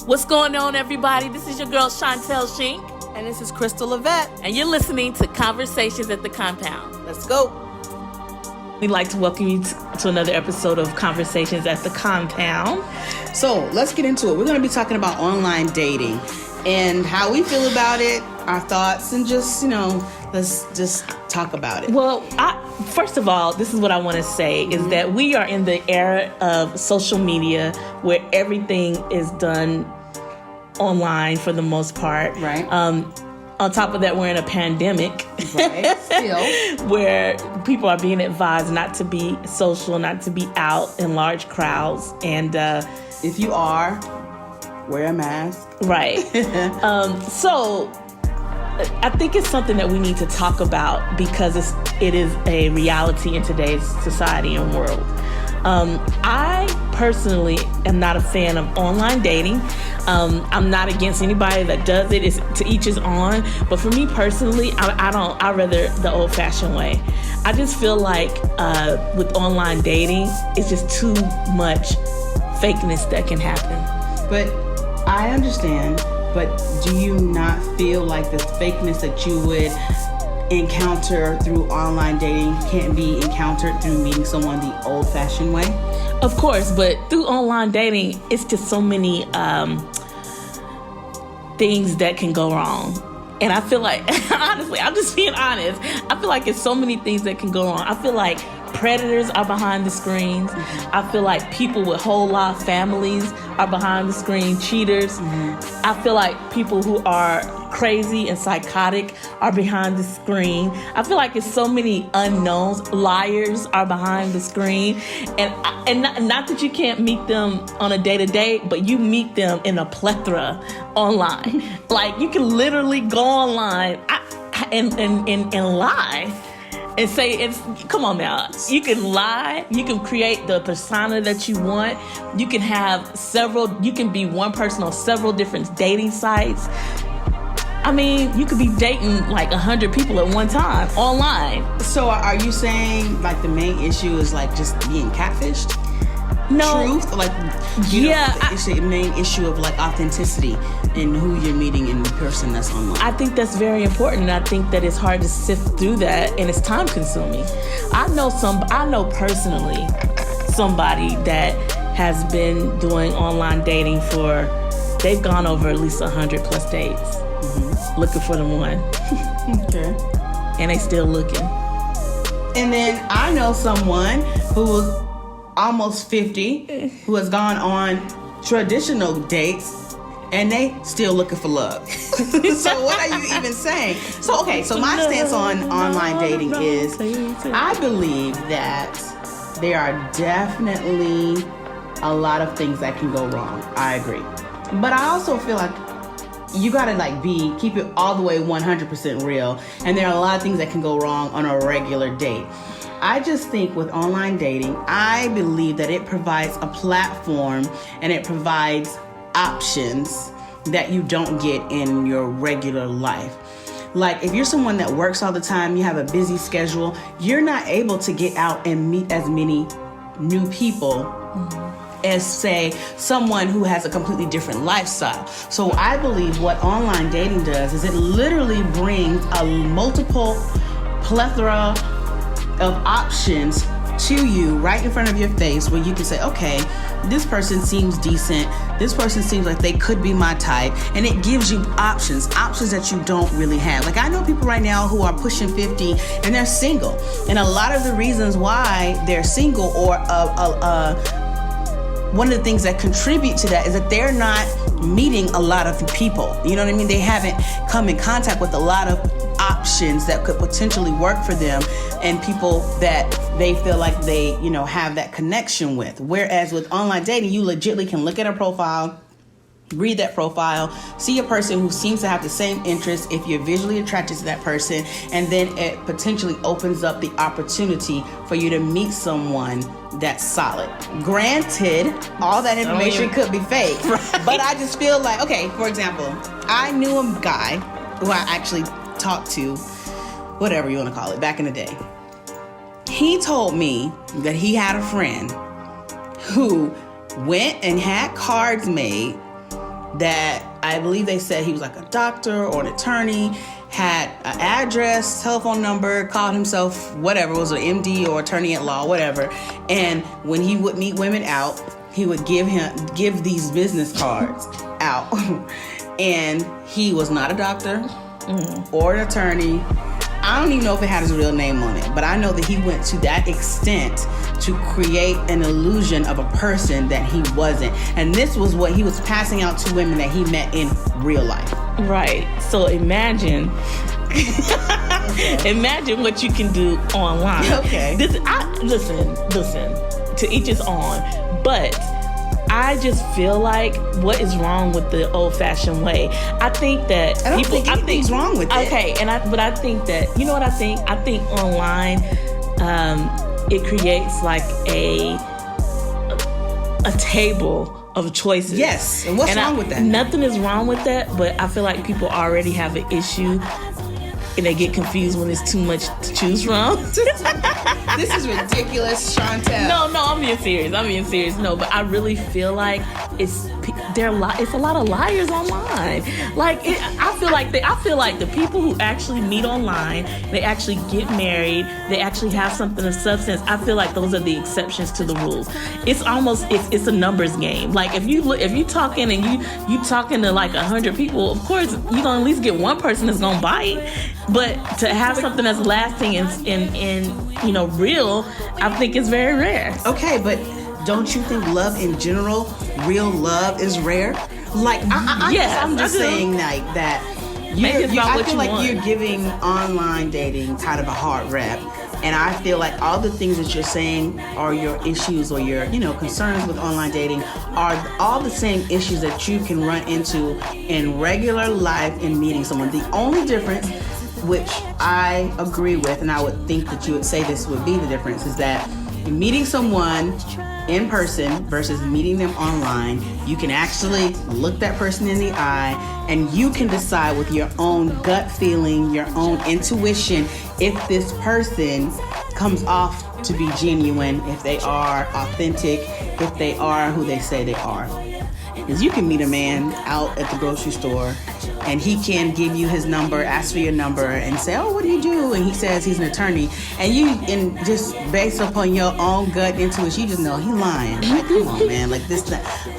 What's going on, everybody? This is your girl, Chantel Shink. And this is Crystal Levette. And you're listening to Conversations at the Compound. Let's go. We'd like to welcome you to another episode of Conversations at the Compound. So let's get into it. We're going to be talking about online dating and how we feel about it, our thoughts, and just, let's just talk about it. Well, first of all, this is what I want to say, is that we are in the era of social media where everything is done online for the most part. Right. On top of that, we're in a pandemic. Right. Still. Where people are being advised not to be social, not to be out in large crowds. And if you are, wear a mask. Right. So I think it's something that we need to talk about because it is a reality in today's society and world. I personally am not a fan of online dating. I'm not against anybody that does it. It's to each his own. But for me personally, I rather the old-fashioned way. I just feel like with online dating, it's just too much fakeness that can happen. But I understand. But do you not feel like the fakeness that you would encounter through online dating can't be encountered through meeting someone the old-fashioned way? Of course, but through online dating, it's just so many things that can go wrong. And I feel like, honestly, I'm just being honest, I feel like it's so many things that can go wrong. I feel like predators are behind the screens. Mm-hmm. I feel like people with whole life families are behind the screen, cheaters. Mm-hmm. I feel like people who are crazy and psychotic are behind the screen. I feel like it's so many unknowns. Liars are behind the screen. And not that you can't meet them on a day-to-day, but you meet them in a plethora online. Like, you can literally go online and lie. And say, come on now, you can lie, you can create the persona that you want, you can you can be one person on several different dating sites. I mean, you could be dating like 100 people at one time online. So are you saying like the main issue is like just being catfished? No. Truth? Like, it's the main issue of like authenticity in who you're meeting in the person that's online. I think that's very important, and I think that it's hard to sift through that, and it's time consuming. I know personally somebody that has been doing online dating they've gone over at least 100 plus dates, looking for the one. Okay. And they still looking. And then I know someone who was almost 50 who has gone on traditional dates and they still looking for love. So what are you even saying? So my stance on online dating is I believe that there are definitely a lot of things that can go wrong. I agree. But I also feel like you gotta keep it all the way 100% real, and there are a lot of things that can go wrong on a regular date. I just think with online dating, I believe that it provides a platform and it provides options that you don't get in your regular life. Like, if you're someone that works all the time, you have a busy schedule, you're not able to get out and meet as many new people as, say, someone who has a completely different lifestyle. So I believe what online dating does is it literally brings a multiple plethora of options to you right in front of your face, where you can say, okay, this person seems decent, this person seems like they could be my type, and it gives you options that you don't really have. Like, I know people right now who are pushing 50 and they're single, and a lot of the reasons why they're single, or one of the things that contribute to that, is that they're not meeting a lot of people. You know what I mean? They haven't come in contact with a lot of options that could potentially work for them, and people that they feel like they, have that connection with. Whereas with online dating, you legitimately can look at a profile, read that profile, see a person who seems to have the same interests, if you're visually attracted to that person, and then it potentially opens up the opportunity for you to meet someone that's solid. Granted, all that information could be fake, right? But I just feel like, okay, for example, I knew a guy who I actually talked to, whatever you want to call it, back in the day. He told me that he had a friend who went and had cards made that I believe they said he was like a doctor or an attorney, had an address, telephone number, called himself whatever, was an MD or attorney at law, whatever. And when he would meet women out, he would give these business cards out. And he was not a doctor or an attorney. I don't even know if it had his real name on it, but I know that he went to that extent to create an illusion of a person that he wasn't. And this was what he was passing out to women that he met in real life. Right. So imagine what you can do online. Okay. Listen, to each his own. But I just feel like, what is wrong with the old-fashioned way? I think that I don't think anything's wrong with it. Okay, but I think that, you know what I think? I think online, it creates like a table of choices. Yes, and what's wrong with that? Nothing is wrong with that, but I feel like people already have an issue, and they get confused when there's too much to choose from. This is ridiculous, Chantel. No, I'm being serious. No, but I really feel like it's a lot of liars online. Like I feel like the people who actually meet online, they actually get married, they actually have something of substance. I feel like those are the exceptions to the rules. It's almost it's a numbers game. Like if you talking and you talking to like 100 people, of course you're gonna at least get one person that's gonna bite. But to have something that's lasting and real, I think is very rare. Okay, but don't you think love in general, real love, is rare? Like, I'm just saying like that. I feel like you're giving online dating kind of a hard rep. And I feel like all the things that you're saying are your issues or your, concerns with online dating are all the same issues that you can run into in regular life in meeting someone. The only difference, which I agree with, and I would think that you would say this would be the difference, is that meeting someone in person versus meeting them online, you can actually look that person in the eye and you can decide with your own gut feeling, your own intuition, if this person comes off to be genuine, if they are authentic, if they are who they say they are. Because you can meet a man out at the grocery store and he can give you his number, ask for your number, and say, "Oh, what do you do?" And he says he's an attorney. And just based upon your own gut intuition, you just know he's lying. Like, come on, man. Like this,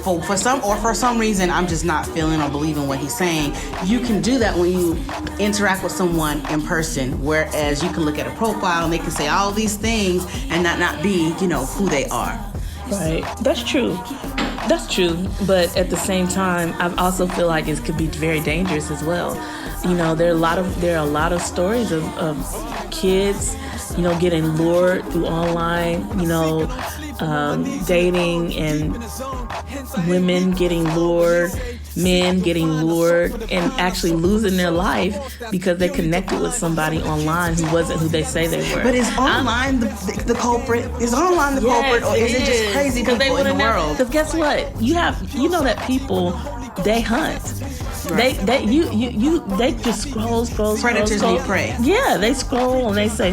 for some reason, I'm just not feeling or believing what he's saying. You can do that when you interact with someone in person, whereas you can look at a profile and they can say all these things and not be, who they are. Right. That's true. But at the same time, I also feel like it could be very dangerous as well. There are a lot of stories of kids, getting lured through online, dating, and women getting lured, men getting lured, and actually losing their life because they connected with somebody online who wasn't who they say they were. But is online the culprit? Is online the culprit, or is it just crazy people in the world? Because guess what? You know that people, they hunt. Right. They just scroll. Predators need prey. Yeah, they scroll and they say,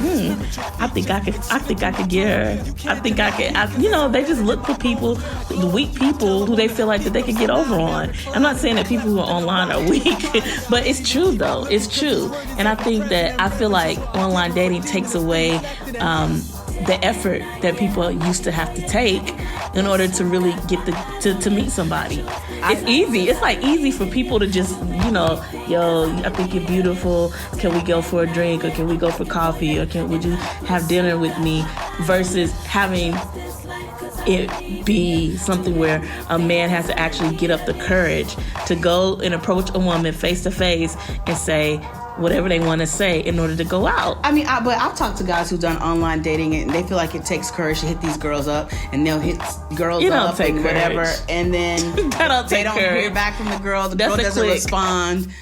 I think I could get her. I think I could. They just look for people, the weak people who they feel like that they could get over on. I'm not saying that people who are online are weak, but it's true though. It's true, and I feel like online dating takes away the effort that people used to have to take in order to really get to meet somebody. It's easy. It's like easy for people to just, I think you're beautiful. Can we go for a drink, or can we go for coffee, or would you have dinner with me? Versus having it be something where a man has to actually get up the courage to go and approach a woman face to face and say whatever they want to say in order to go out. I mean, but I've talked to guys who've done online dating and they feel like it takes courage to hit these girls up, and they'll hit girls up and whatever, and then they don't hear back from the girl. The girl doesn't respond.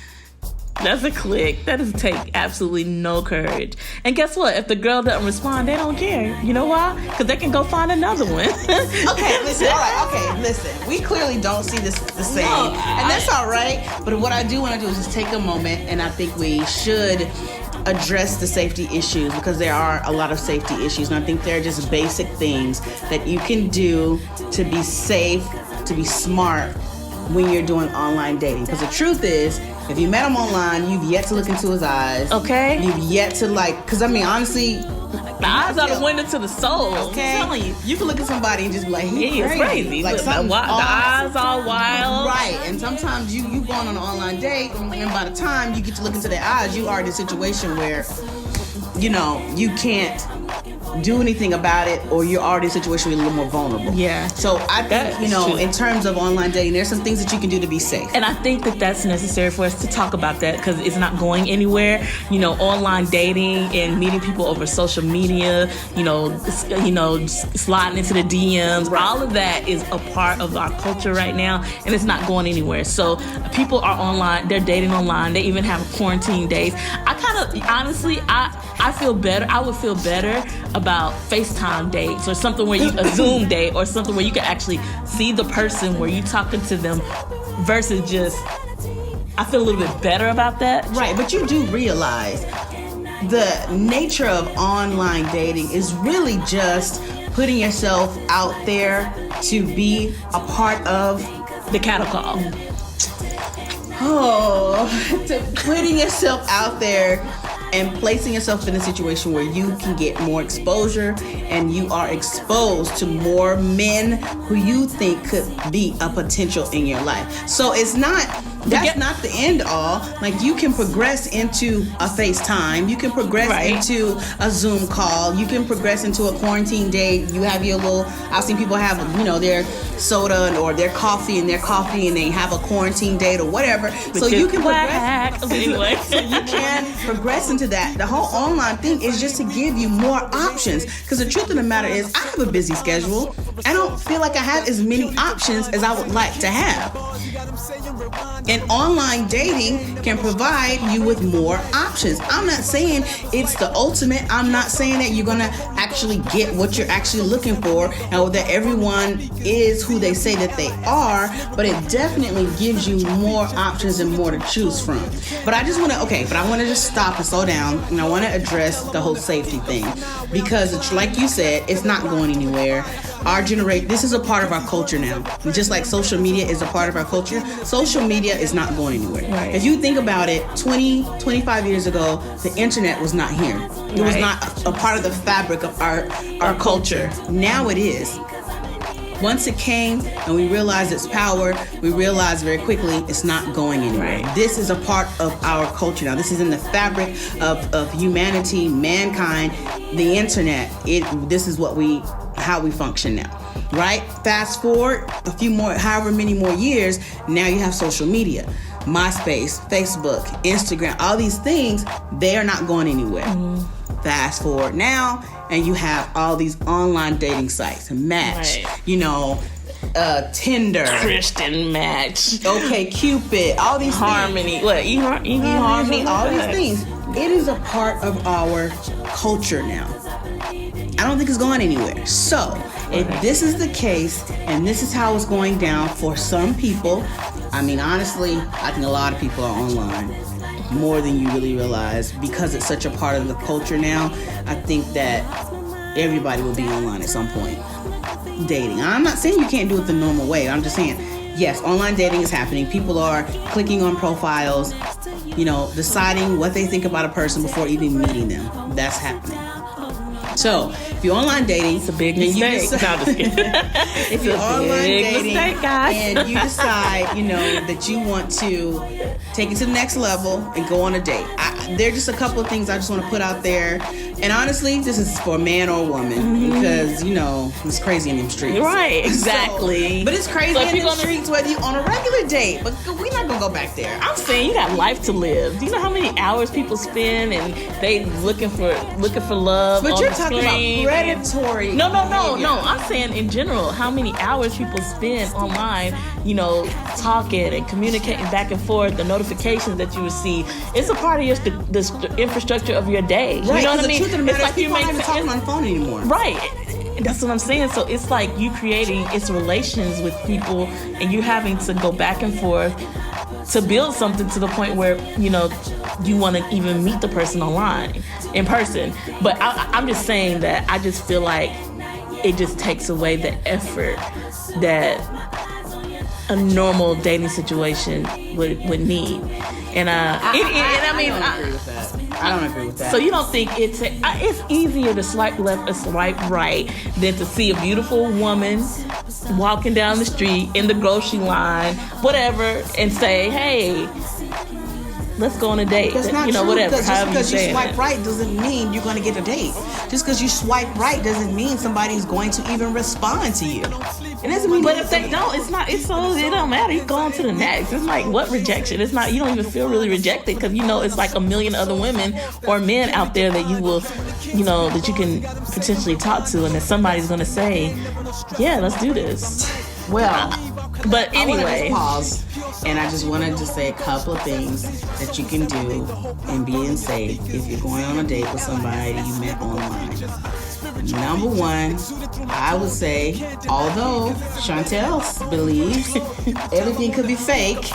That's a click. That doesn't take absolutely no courage. And guess what? If the girl doesn't respond, they don't care. You know why? Because they can go find another one. Okay, listen. All right, okay, listen. We clearly don't see this the same. No, and that's all right. But what I do want to do is just take a moment, and I think we should address the safety issues, because there are a lot of safety issues. And I think they're just basic things that you can do to be safe, to be smart, when you're doing online dating. Because the truth is, if you met him online, you've yet to look into his eyes. Okay. You've yet to because I mean, honestly, the eyes are the window to the soul. Okay. I'm telling you. You can look at somebody and just be like, He is crazy. Like the eyes all wild. Right. And sometimes you going on an online date, and by the time you get to look into their eyes, you are in a situation where, you can't do anything about it, or you're already in a situation where you're a little more vulnerable. Yeah. So I think, in terms of online dating, there's some things that you can do to be safe. And I think that that's necessary for us to talk about that, because it's not going anywhere. Online dating and meeting people over social media, sliding into the DMs, all of that is a part of our culture right now, and it's not going anywhere. So people are online, they're dating online, they even have quarantine days. I feel better. I would feel better about FaceTime dates, or something where a Zoom date, or something where you can actually see the person, where you talking to them, versus just, I feel a little bit better about that. Right, but you do realize the nature of online dating is really just putting yourself out there to be a part of the cattle call. To putting yourself out there and placing yourself in a situation where you can get more exposure, and you are exposed to more men who you think could be a potential in your life. So it's not, that's not the end all. Like, you can progress into a FaceTime, you can progress into a Zoom call, you can progress into a quarantine date. You have your little, I've seen people have, their soda or their coffee and they have a quarantine date or whatever. So you can progress. Anyway. So you can progress into that. The whole online thing is just to give you more options. Because the truth of the matter is, I have a busy schedule. I don't feel like I have as many options as I would like to have. And online dating can provide you with more options. I'm not saying it's the ultimate. I'm not saying that you're going to actually get what you're actually looking for, and that everyone is who they say that they are, but it definitely gives you more options and more to choose from. But I just want to just stop and slow down, and I want to address the whole safety thing, because it's like you said, it's not going anywhere. Our generation, this is a part of our culture now. Just like social media is a part of our culture, social media is not going anywhere. Right. If you think about it, 25 years ago, the internet was not here. It was not a part of the fabric of our culture. Now it is. Once it came and we realized its power, we realized very quickly it's not going anywhere. Right. This is a part of our culture now. This is in the fabric of humanity, mankind, the internet. This is how we function now. Right? Fast forward however many more years, now you have social media. MySpace, Facebook, Instagram, all these things, they are not going anywhere. Fast forward now, and you have all these online dating sites, Match, Tinder, Christian Match, Okay Cupid, all these Harmony, things. eHarmony, all these things. It is a part of our culture now. I don't think it's going anywhere. So, if this is the case, and this is how it's going down for some people, I mean, honestly, I think a lot of people are online more than you really realize, because it's such a part of the culture now. I think that everybody will be online at some point dating. I'm not saying you can't do it the normal way. I'm just saying, yes, online dating is happening. People are clicking on profiles, deciding what they think about a person before even meeting them. That's happening. So, if you're online dating, it's a big mistake. If you're online dating guys. and you decide, that you want to take it to the next level and go on a date, there are just a couple of things I just want to put out there. And honestly, this is for a man or a woman, because, it's crazy in them streets. Right, exactly. But it's crazy in the streets whether you're on a regular date, but we're not going to go back there. I'm saying you got life to live. Do you know how many hours people spend and they looking for love? But on you're the talking screen? about predatory. No. I'm saying in general, how many hours people spend online, talking and communicating back and forth, the notifications that you receive. It's a part of the infrastructure of your day. Right, you know what I mean? It's like people aren't even talking on the phone anymore. Right. That's what I'm saying. So it's like you creating relations with people, and you having to go back and forth to build something to the point where, you want to even meet the person online, in person. But I'm just saying that I just feel like it just takes away the effort that a normal dating situation would need. And I mean, I don't agree with that. I don't agree with that. So you don't think it's easier to swipe left or swipe right than to see a beautiful woman walking down the street in the grocery line, whatever, and say, "Hey, let's go on a date." That's not true. Whatever. Just because you swipe right doesn't mean you're going to get a date. Just because you swipe right doesn't mean somebody's going to even respond to you. It doesn't mean. But if they don't, it's not. It's so it don't matter. You go on to the next. It's like what rejection? It's not. You don't even feel really rejected because it's like a million other women or men out there that you will, that you can potentially talk to, and that somebody's going to say, "Yeah, let's do this." Well, but anyway, I pause, and I just wanted to say a couple of things that you can do in being safe if you're going on a date with somebody you met online. Number one, I would say, although Chantel believes everything could be fake,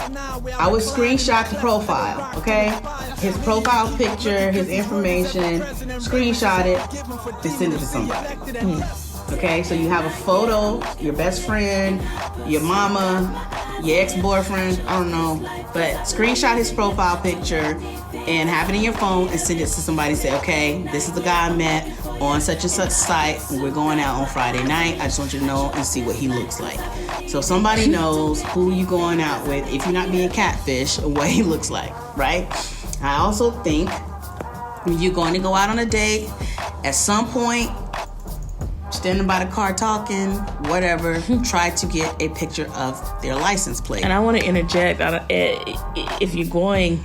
I would screenshot the profile, okay? His profile picture, his information, screenshot it, and send it to somebody. Okay, so you have a photo, your best friend, your mama, your ex-boyfriend, I don't know, but screenshot his profile picture and have it in your phone and send it to somebody. Say, okay, this is the guy I met on such and such site. We're going out on Friday night. I just want you to know and see what he looks like. So somebody knows who you're going out with, if you're not being catfish, and what he looks like, right? I also think when you're going to go out on a date, at some point, standing by the car talking, whatever, try to get a picture of their license plate. And I want to interject, if you're going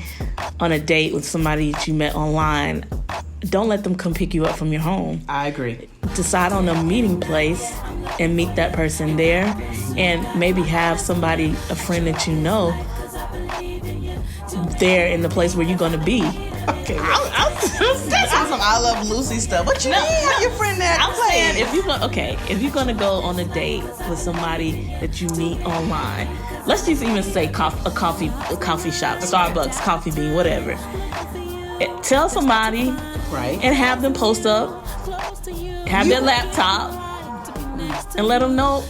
on a date with somebody that you met online, don't let them come pick you up from your home. I agree. Decide on a meeting place and meet that person there, and maybe have somebody, a friend that you know, there in the place where you're going to be. Okay, that's some I Love Lucy stuff. What you mean? Have your friend there? I'm saying if you're gonna go on a date with somebody that you meet online, let's just even say a coffee shop, okay. Starbucks, Coffee Bean, whatever. Tell somebody, right, and have them post up, their laptop, and let them know,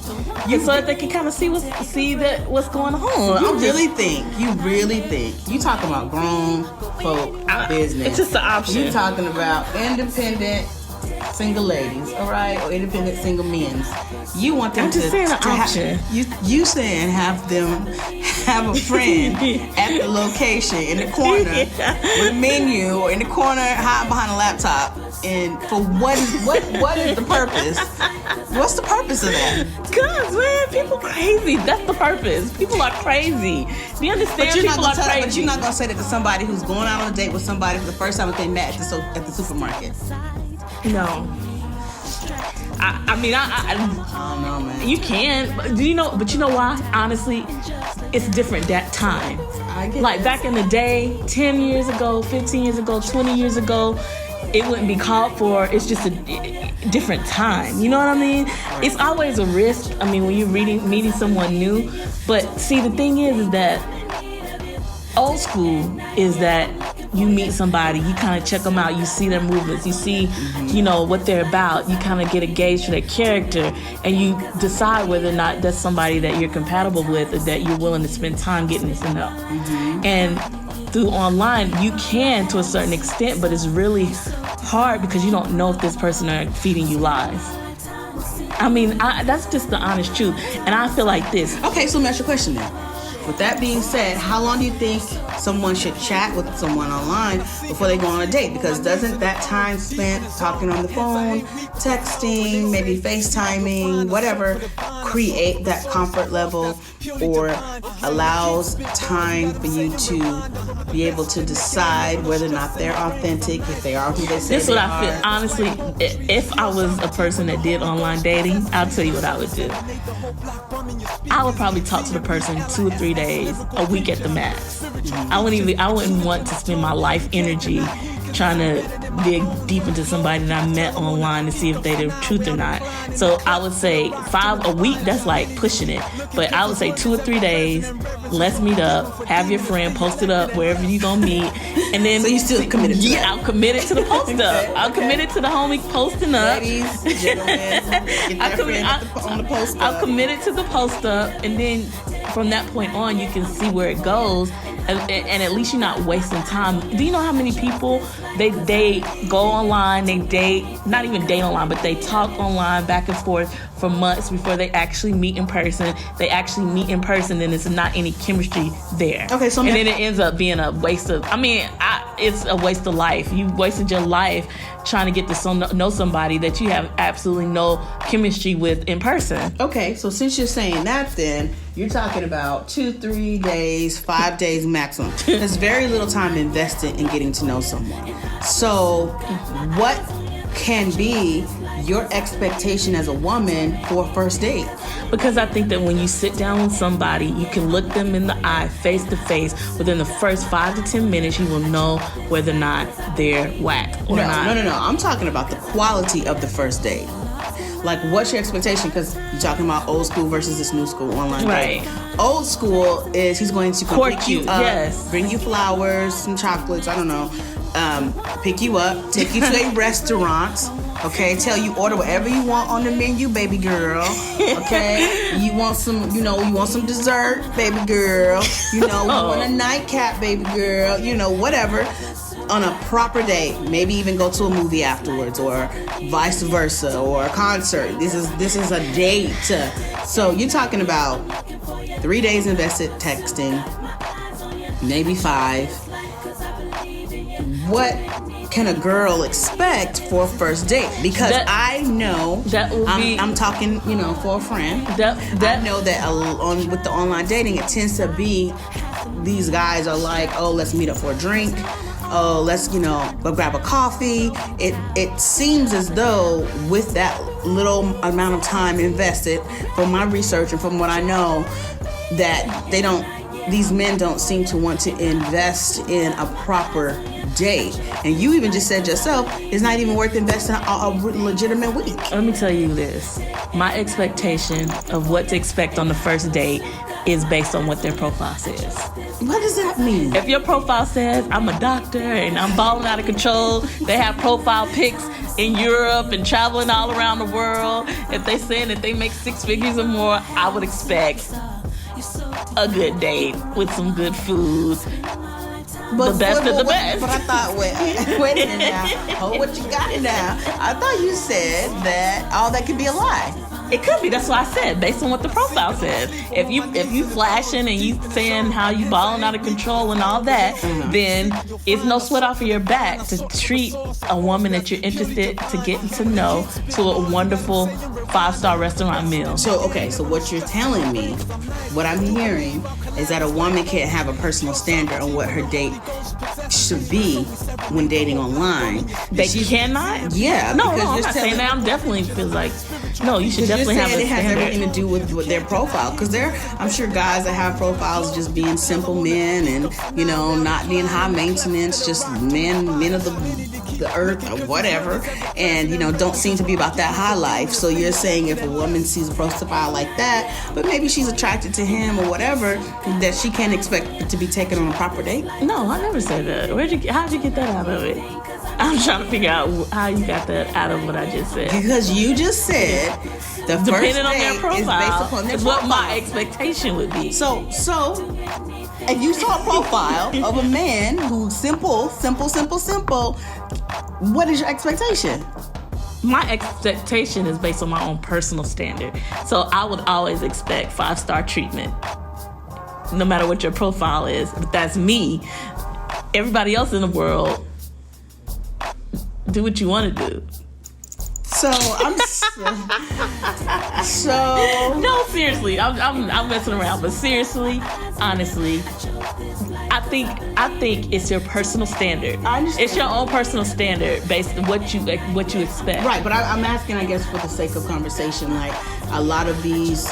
so that they can kind of see what's going on. You really think you talking about grown folk business? It's just an option. You talking about independent single ladies, all right, or independent single men. You want them to saying an option. You saying have them have a friend at the location in the corner with a menu, or in the corner hiding behind a laptop. And for what is the purpose? What's the purpose of that? Cause man, people crazy. That's the purpose. People are crazy. Do you understand? People are crazy. But you're not gonna say that to somebody who's going out on a date with somebody for the first time that they met at the supermarket. No. I mean, I don't know, man. You can, but you know why? Honestly, it's different that time. I get like back in the day, 10 years ago, 15 years ago, 20 years ago, it wouldn't be called for. It's just a different time. You know what I mean? Right. It's always a risk. I mean, when you're meeting someone new. But see, the thing is that old school is that you meet somebody, you kind of check them out, you see their movements, you see, what they're about, you kind of get a gauge for their character, and you decide whether or not that's somebody that you're compatible with, or that you're willing to spend time getting to know. And through online, you can to a certain extent, but it's really hard because you don't know if this person are feeding you lies. I mean, that's just the honest truth. And I feel like this. Okay, so let me ask you a question then. With that being said, how long do you think someone should chat with someone online before they go on a date? Because doesn't that time spent talking on the phone, texting, maybe FaceTiming, whatever, create that comfort level, or allows time for you to be able to decide whether or not they're authentic, if they are who they say This is what I feel. Honestly, if I was a person that did online dating, I'll tell you what I would do. I would probably talk to the person 2 or 3 days, a week at the max. I wouldn't want to spend my life energy trying to dig deep into somebody that I met online to see if they're the truth or not. So I would say 5 a week, that's like pushing it. But I would say 2 or 3 days, let's meet up, have your friend post it up wherever you gonna meet. And then so you still committed to that? Yeah, I'm committed to the post up. I'm committed to the homie posting up. Ladies, gentlemen, get that friend on the post up. I'm committed to the post up, and then from that point on, you can see where it goes, and at least you're not wasting time. Do you know how many people they go online, they date, not even date online, but they talk online back and forth for months before they actually meet in person. They actually meet in person, and it's not any chemistry there. Okay, so and then it ends up being a waste of. It's a waste of life. You wasted your life trying to get to know somebody that you have absolutely no chemistry with in person. Okay, so since you're saying that, then you're talking about 2-3 days, 5 days maximum. There's very little time invested in getting to know someone. So what can be your expectation as a woman for a first date? Because I think that when you sit down with somebody, you can look them in the eye, face to face. Within the first 5 to 10 minutes, you will know whether or not they're whack or not. No. I'm talking about the quality of the first date. Like, what's your expectation? Because you're talking about old school versus this new school online dating. Right. Old school is he's going to court you up, yes, bring you flowers, some chocolates, I don't know, pick you up, take you to a restaurant. Okay, tell you order whatever you want on the menu, baby girl. Okay, you want some dessert, baby girl. You want a nightcap, baby girl. Whatever. On a proper date, maybe even go to a movie afterwards, or vice versa, or a concert. This is a date. So you're talking about 3 days invested texting, maybe 5. What can a girl expect for a first date? Because I know that will I'm talking, for a friend. I know that with the online dating, it tends to be these guys are like, oh, let's meet up for a drink. Oh, let's go grab a coffee. It seems as though with that little amount of time invested, from my research and from what I know, that these men don't seem to want to invest in a proper date. And you even just said yourself, it's not even worth investing a legitimate week. Let me tell you this. My expectation of what to expect on the first date is based on what their profile says. What does that mean? If your profile says, I'm a doctor and I'm balling out of control, they have profile pics in Europe and traveling all around the world, if they saying that they make 6 figures or more, I would expect a good date with some good food. The best of the best. But I thought, wait a minute now. Hold what you got now. I thought you said that all that could be a lie. It could be. That's what I said. Based on what the profile says. If you flashing and you saying how you balling out of control and all that, then it's no sweat off of your back to treat a woman that you're interested to getting to know to a wonderful 5-star restaurant meal. So what you're telling me, what I'm hearing, is that a woman can't have a personal standard on what her date should be when dating online. They cannot? Yeah. No, I'm not saying that. I'm definitely feel like, no, you should definitely have a standard. It has everything to do with their profile. Because I'm sure guys that have profiles just being simple men and, not being high maintenance, just men of the earth or whatever, and, don't seem to be about that high life. So you're saying if a woman sees a profile like that, but maybe she's attracted to him or whatever, that she can't expect it to be taken on a proper date? No, I never said that. How'd you get that out of it? I'm trying to figure out how you got that out of what I just said. Because you just said the first depending on date their profile, is based upon their is profile. what my expectation would be. So, if you saw a profile of a man who's simple, what is your expectation? My expectation is based on my own personal standard. So I would always expect 5-star treatment, no matter what your profile is. But that's me. Everybody else in the world, do what you want to do. So No, seriously, I'm messing around, but seriously, honestly, I think it's your personal standard. I understand. It's your own personal standard based on what you expect. Right, but I'm asking, I guess, for the sake of conversation, like a lot of these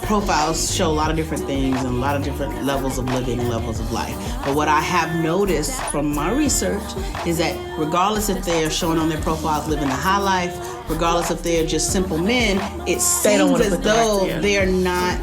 profiles show a lot of different things and a lot of different levels of living, levels of life. But what I have noticed from my research is that regardless if they are showing on their profiles living a high life, regardless if they're just simple men, it seems as though they're not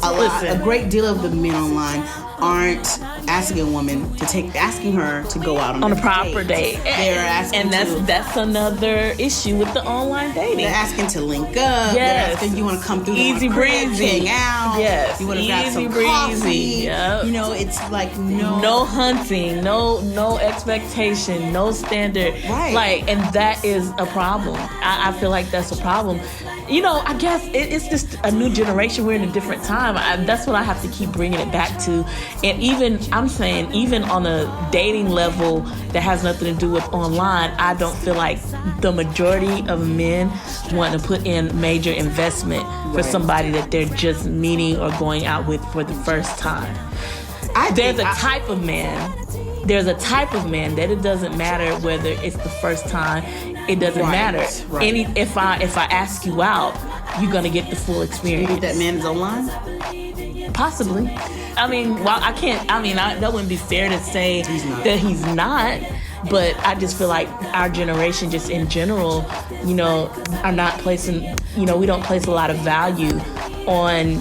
a great deal of the men online aren't asking a woman asking her to go out on a proper date. They're asking, and that's another issue with the online dating. They're asking to link up. Yes. They're asking, you want to come through, easy breezy, hang out. Yes, you want to grab some breezy. coffee. Yep. You know, it's like no hunting, no expectation, no standard. Right. Like, and that is a problem. I feel like that's a problem. You know, I guess it's just a new generation. We're in a different time. That's what I have to keep bringing it back to. And even on a dating level that has nothing to do with online, I don't feel like the majority of men want to put in major investment for somebody that they're just meeting or going out with for the first time. There's a type of man that it doesn't matter whether it's the first time. It doesn't matter. Right. If I ask you out, you're gonna get the full experience. You think that man is online? Possibly. I mean, well, I can't. I mean, that wouldn't be fair to say that he's not. But I just feel like our generation, just in general, you know, are not placing. You know, we don't place a lot of value on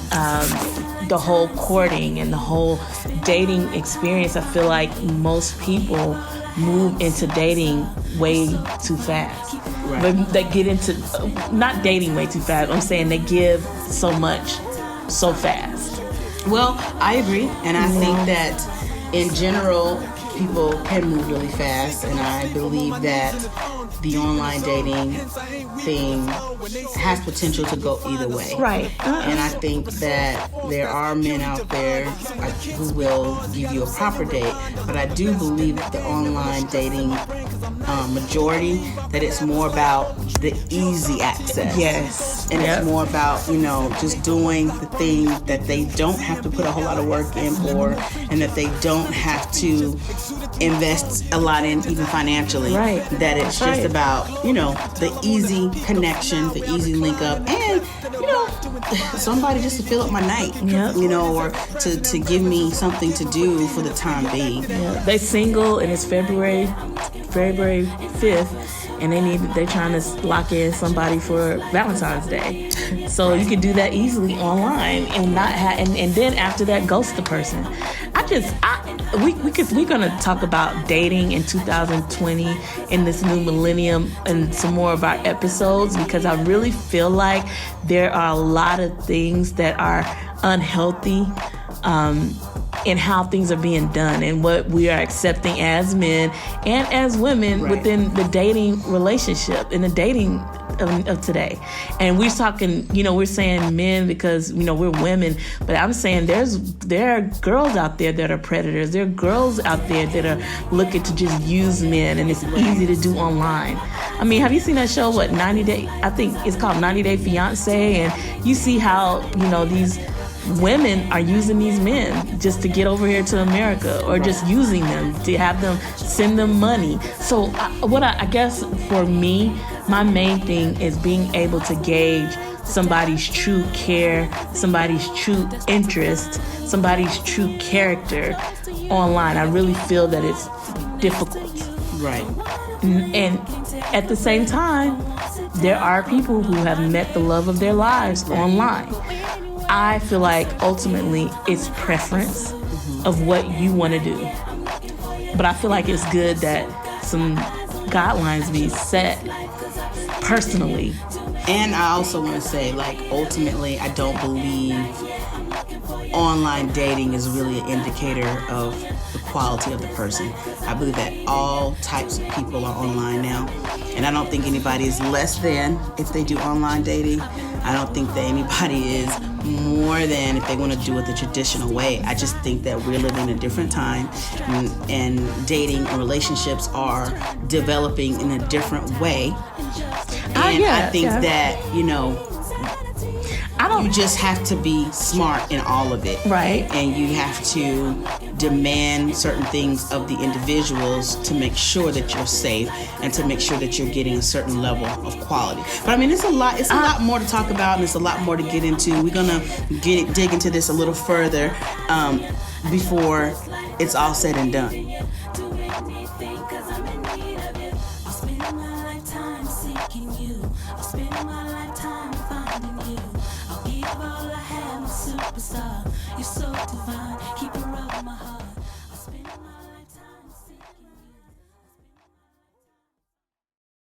the whole courting and the whole dating experience. I feel like most people move into dating way too fast. Right. But they get into, not dating way too fast, I'm saying they give so much so fast. Well, I agree. And I think that in general, people can move really fast. And I believe that the online dating thing has potential to go either way. Right. And I think that there are men out there who will give you a proper date, but I do believe that the online dating majority, that it's more about the easy access. Yes. And it's more about, you know, just doing the thing that they don't have to put a whole lot of work in for, and that they don't have to invest a lot in, even financially. Right. That it's just about, you know, the easy connection, the easy link up, and, you know, somebody just to fill up my night. Yep. You know, or to give me something to do for the time being. Yeah. They single and it's February 5th. And they're trying to lock in somebody for Valentine's Day. So you can do that easily online and not and then after that ghost the person. We're gonna talk about dating in 2020 in this new millennium and some more of our episodes, because I really feel like there are a lot of things that are unhealthy in how things are being done and what we are accepting as men and as women within the dating relationship and the dating of today. And we're talking, you know, we're saying men because, you know, we're women, but I'm saying there are girls out there that are predators. There are girls out there that are looking to just use men, and it's easy to do online. I mean, have you seen that show, 90 Day? I think it's called 90 Day Fiancé, and you see how, you know, these women are using these men just to get over here to America, or just using them to have them send them money. So I guess for me, my main thing is being able to gauge somebody's true care, somebody's true interest, somebody's true character online. I really feel that it's difficult. Right. And at the same time, there are people who have met the love of their lives online. I feel like ultimately it's preference of what you want to do. But I feel like it's good that some guidelines be set personally. And I also want to say, like, ultimately, I don't believe online dating is really an indicator of the quality of the person. I believe that all types of people are online now. And I don't think anybody is less than if they do online dating. I don't think that anybody is more than if they want to do it the traditional way. I just think that we're living in a different time, and dating and relationships are developing in a different way. And I think that, you know, you just have to be smart in all of it. Right. And you have to demand certain things of the individuals to make sure that you're safe and to make sure that you're getting a certain level of quality. But I mean, it's a lot more to talk about, and it's a lot more to get into. We're going to dig into this a little further before it's all said and done. all I have, my superstar. You're so divine, keep her up in my heart.